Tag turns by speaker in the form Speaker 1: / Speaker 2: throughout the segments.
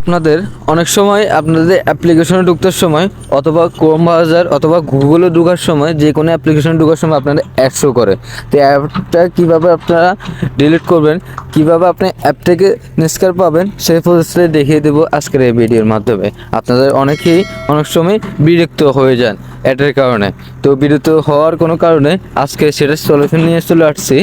Speaker 1: আপনাদের অনেক সময় আপনাদের অ্যাপ্লিকেশনে ঢুকতে সময় অথবা ক্রোম ব্রাউজার অথবা গুগলে ঢোকার সময় যে কোনো অ্যাপ্লিকেশনে ঢোকার সময় আপনাদের অ্যাড শো করে। তো অ্যাপটা কীভাবে আপনারা ডিলিট করবেন, কীভাবে আপনি অ্যাপ থেকে নিষ্কার পাবেন সেই প্রসেসটা দেখিয়ে দেবো আজকের এই ভিডিওর মাধ্যমে। আপনাদের অনেকেই অনেক সময় বিরক্ত হয়ে যান অ্যাডের কারণে। তো বিরক্ত হওয়ার কোনো কারণে আজকে সেটার সলিউশন নিয়ে চলে আসছি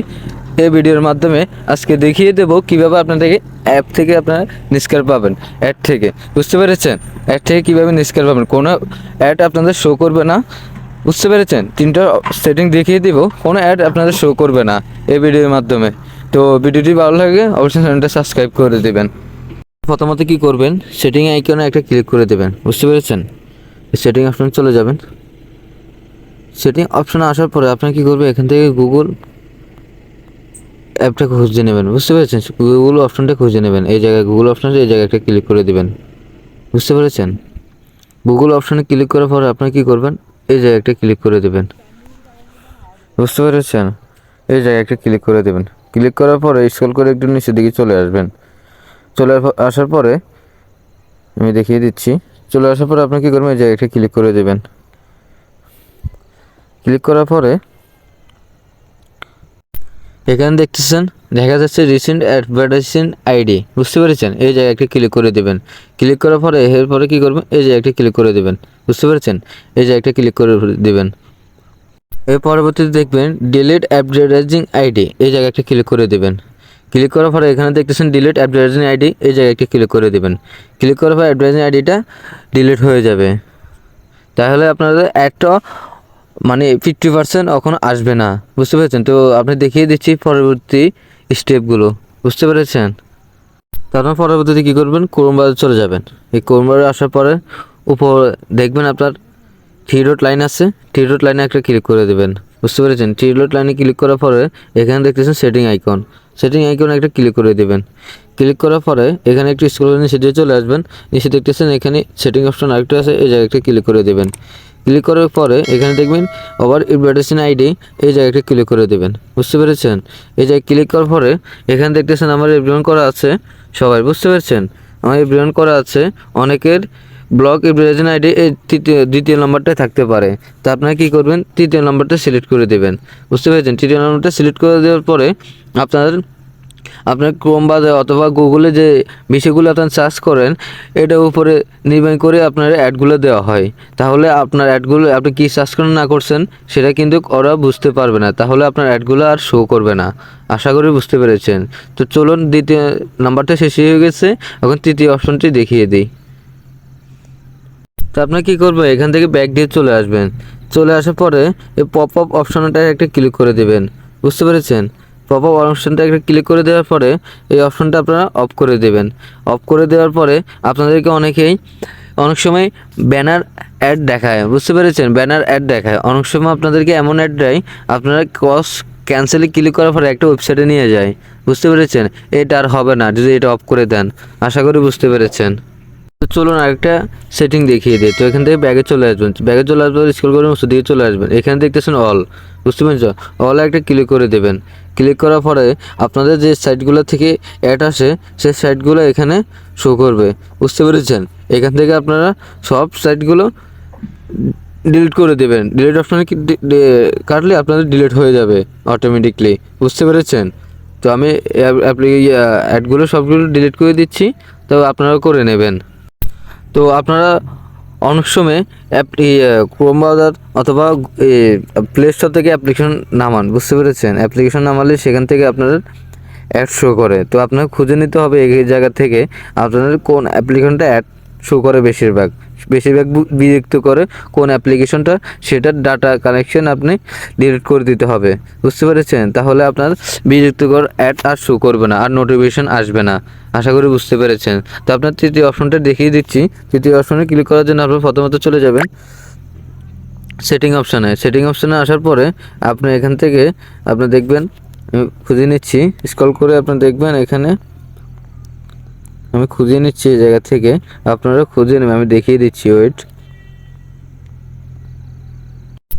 Speaker 1: এই ভিডিওর মাধ্যমে। আজকে দেখিয়ে দেবো কীভাবে আপনাদেরকে অ্যাপ থেকে আপনারা নিষ্কার পাবেন, অ্যাড থেকে। বুঝতে পেরেছেন? অ্যাড থেকে কীভাবে নিষ্কার পাবেন, কোনো অ্যাড আপনাদের শো করবে না। বুঝতে পেরেছেন? তিনটা সেটিং দেখিয়ে দিব, কোনো অ্যাড আপনাদের শো করবে না এই ভিডিওর মাধ্যমে। তো ভিডিওটি ভালো লাগে অবশ্যই চ্যানেলটা সাবস্ক্রাইব করে দেবেন। প্রথমত কী করবেন, সেটিং আইকনে একটা ক্লিক করে দেবেন। বুঝতে পেরেছেন? সেটিং অপশন চলে যাবেন। সেটিং অপশনে আসার পরে আপনি কী করবেন, এখান থেকে গুগল অ্যাপটা খুঁজে নেবেন। বুঝতে পেরেছেন? গুগল অপশনটা খুঁজে নেবেন। এই জায়গায় গুগল অপশনটা এই জায়গায় একটা ক্লিক করে দেবেন। বুঝতে পেরেছেন? গুগল অপশনে ক্লিক করার পরে আপনি কী করবেন, এই জায়গায় একটা ক্লিক করে দেবেন। বুঝতে পেরেছেন? এই জায়গায় একটা ক্লিক করে দেবেন। ক্লিক করার পরে স্ক্রল করে একটু নিচের দিকে চলে আসবেন। আসার পরে আমি দেখিয়ে দিচ্ছি। চলে আসার পরে আপনি কী করবেন, এই জায়গায় একটা ক্লিক করে দেবেন। ক্লিক করার পরে এখানে দেখতেছেন দেখা যাচ্ছে রিসেন্ট অ্যাডভার্টাইজিং আইডি। বুঝতে পেরেছেন? এই জায়গায় একটা ক্লিক করে দেবেন। ক্লিক করার পরে এরপরে কী করবেন, এই জায়গায় একটা ক্লিক করে দেবেন। বুঝতে পেরেছেন? এই জায়গায় একটা ক্লিক করে দেবেন। এর পরবর্তীতে দেখবেন ডিলিট অ্যাডভার্টাইজিং আইডি, এই জায়গায় একটা ক্লিক করে দেবেন। ক্লিক করার পরে এখানে দেখতেছেন ডিলিট অ্যাডভার্টাইজিং আইডি, এই জায়গায় একটা ক্লিক করে দেবেন। ক্লিক করার পর অ্যাডভার্টাইজিং আইডিটা ডিলিট হয়ে যাবে। তাহলে আপনাদের অ্যাডটা মানে 50% এখন আসবে না। বুঝতে পেরেছেন? তো আপনি দেখিয়ে দিচ্ছি পরবর্তী স্টেপগুলো। বুঝতে পেরেছেন? তারপর পরবর্তীতে কী করবেন, ক্রোম ব্রাউজারে চলে যাবেন। এই ক্রোম ব্রাউজারে আসার পরে উপর দেখবেন আপনার থ্রি ডট লাইন আছে, থ্রি ডট লাইনে একটা ক্লিক করে দেবেন। বুঝতে পেরেছেন? থ্রি ডট লাইনে ক্লিক করার পরে এখানে দেখতেছেন সেটিং আইকন, সেটিং আইকনে একটা ক্লিক করে দেবেন। ক্লিক করার পরে এখানে একটু স্ক্রল করে নিচে চলে আসবেন। নিচে দেখতেছেন এখানে সেটিং অপশন আরেকটা আছে, এই জায়গায় একটা ক্লিক করে দেবেন। ক্লিক করার পরে এখানে দেখবেন আবার অ্যাডভার্টাইজিং আইডি, এই জায়গাটা ক্লিক করে দেবেন। বুঝতে পেরেছেন? এই জায়গায় ক্লিক করার পরে এখানে দেখতেছেন আমার এভরিওয়ান করা আছে সবাই। বুঝতে পেরেছেন? আমার এভরিওয়ান করা আছে। অনেকের ব্লক অ্যাডভার্টাইজিং আইডি এই দ্বিতীয় নম্বরটায় থাকতে পারে। তো আপনারা কী করবেন, তৃতীয় নম্বরটা সিলেক্ট করে দেবেন। বুঝতে পেরেছেন? তৃতীয় নম্বরটা সিলেক্ট করে দেওয়ার পরে আপনার ক্রোম ব্রাউজার অথবা গুগলে যে বিষয়গুলো আপনার সার্চ করেন এটার উপরে নির্ভর করে আপনার অ্যাডগুলো দেওয়া হয়। তাহলে আপনার অ্যাডগুলো আপনি কী সার্চ করেন না করছেন সেটা কিন্তু ওরা বুঝতে পারবে না, তাহলে আপনার অ্যাডগুলো আর শো করবে না। আশা করি বুঝতে পেরেছেন। তো চলুন, দ্বিতীয় নাম্বারটা শেষ হয়ে গেছে, এখন তৃতীয় অপশনটি দেখিয়ে দিই। তো আপনি কী করবেন, এখান থেকে ব্যাক দিয়ে চলে আসবেন। চলে আসার পরে এই পপ আপ অপশনটায় একটা ক্লিক করে দেবেন। বুঝতে পেরেছেন? পপ আপ অপশনটা একটা ক্লিক করে দেওয়ার পরে এই অপশনটা আপনারা অফ করে দেবেন। অফ করে দেওয়ার পরে আপনাদেরকে অনেক সময় ব্যানার অ্যাড দেখায়। বুঝতে পেরেছেন? ব্যানার অ্যাড দেখায় অনেক সময় আপনাদেরকে, এমন অ্যাড দেয় আপনারা ক্যান্সেলে ক্লিক করার পরে একটা ওয়েবসাইটে নিয়ে যায়। বুঝতে পেরেছেন? এটা আর হবে না যদি এটা অফ করে দেন। আশা করি বুঝতে পেরেছেন। তো চলুন আরেকটা সেটিং দেখিয়ে দিই। তো এখান থেকে ব্যাগে চলে আসবেন। ব্যাগে চলে আসবেন, স্ক্রল করে উঁচু দিকে চলে আসবেন। এখানে দেখতেছেন অল। বুঝতে পেরেছেন? অলে একটা ক্লিক করে দেবেন। ক্লিক করার পরে আপনাদের যে সাইটগুলো থেকে অ্যাড আসে সেই সাইটগুলো এখানে শো করবে। বুঝতে পেরেছেন? এখান থেকে আপনারা সব সাইটগুলো ডিলিট করে দেবেন। ডিলিট অপশানে কাটলে আপনাদের ডিলিট হয়ে যাবে অটোমেটিকলি। বুঝতে পেরেছেন? তো আমি অ্যাডগুলো সবগুলো ডিলিট করে দিচ্ছি, তো আপনারা করে নেবেন। তো আপনারা অনেক সময় ক্রোম ব্রাউজার অথবা প্লে স্টোর থেকে অ্যাপ্লিকেশন নামান। বুঝতে পেরেছেন? অ্যাপ্লিকেশন নামালে সেখান থেকে আপনাদের অ্যাড শো করে। তো আপনাকে খুঁজে নিতে হবে এই জায়গা থেকে আপনাদের কোন অ্যাপ্লিকেশনটা অ্যাড শো করে বেশিরভাগ বিরক্ত করে কোন অ্যাপ্লিকেশনটা, সেটার ডাটা কানেকশন আপনি ডিলিট করে দিতে হবে। বুঝতে পেরেছেন? তাহলে আপনার বিরক্তিকর অ্যাড আর শো করবে না, আর নোটিফিকেশন আসবে না। আশা করি বুঝতে পেরেছেন। তো আপনার তৃতীয় অপশনটা দেখিয়ে দিচ্ছি। তৃতীয় অপশনে ক্লিক করার জন্য আপনার প্রথমত চলে যাবেন সেটিং অপশানে। সেটিং অপশানে আসার পরে আপনি এখান থেকে আপনি দেখবেন, আমি খুঁজে নিচ্ছি, স্ক্রল করে আপনি দেখবেন এখানে আমি খুঁজে নিচ্ছি এই জায়গা থেকে, আপনারা খুঁজে নেবেন, আমি দেখিয়ে দিচ্ছি। ওয়েট,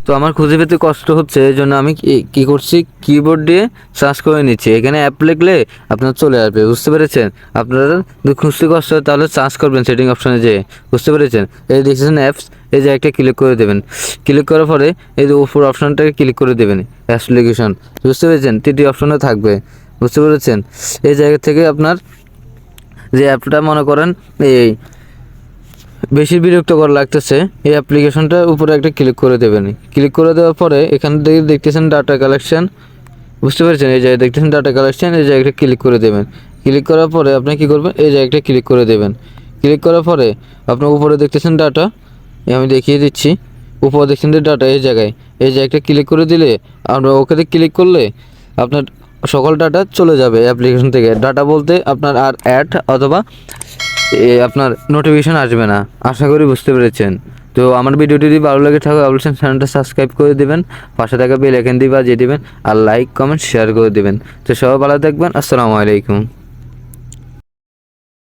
Speaker 1: তো আমার খুঁজে পেতে কষ্ট হচ্ছে, এই জন্য আমি কি করছি, কিবোর্ড দিয়ে সার্চ করে নিচ্ছি। এখানে অ্যাপ লিখলে আপনার চলে আসবে, বুঝতে পেরেছেন। আপনারা যদি খুঁজতে কষ্ট হয় তাহলে সার্চ করবেন সেটিং অপশনে যেয়ে, বুঝতে পেরেছেন। এই দেখছেন অ্যাপস, এই যে একটা ক্লিক করে দেবেন। ক্লিক করার পরে এই যে উপর অপশনটাকে ক্লিক করে দেবেন, অ্যাপ্লিকেশন, বুঝতে পেরেছেন। তৃতীয় অপশনে থাকবে, বুঝতে পেরেছেন। এই জায়গা থেকে আপনার যে অ্যাপটা মনে করেন এই বেশি বিরক্তকর লাগতেছে, এই অ্যাপ্লিকেশনটার উপরে একটা ক্লিক করে দেবেন। ক্লিক করে দেওয়ার পরে এখান থেকে দেখতেছেন ডাটা কালেকশন, বুঝতে পেরেছেন। এই জায়গায় দেখতেছেন ডাটা কালেকশন, এই জায়গাটা ক্লিক করে দেবেন। ক্লিক করার পরে আপনি কী করবেন, এই জায়গাটা ক্লিক করে দেবেন। ক্লিক করার পরে আপনার উপরে দেখতেছেন ডাটা, আমি দেখিয়ে দিচ্ছি। উপরে দেখছেন যে ডাটা, এই জায়গাটা ক্লিক করে দিলে, আমরা ওখানে ক্লিক করলে আপনার সকল ডাটা চলে যাবে অ্যাপ্লিকেশন থেকে। ডাটা বলতে আপনার আর অ্যাড অথবা আপনার নোটিফিকেশন আসবে না। আশা করি বুঝতে পেরেছেন। তো আমার ভিডিওটি যদি ভালো লাগে থাকে অবশ্যই চ্যানেলটা সাবস্ক্রাইব করে দেবেন, পাশে থাকা বেল আইকন দিয়ে বাজিয়ে দেবেন, আর লাইক কমেন্ট শেয়ার করে দেবেন। তো সবাই ভালো থাকবেন। আসসালামু আলাইকুম।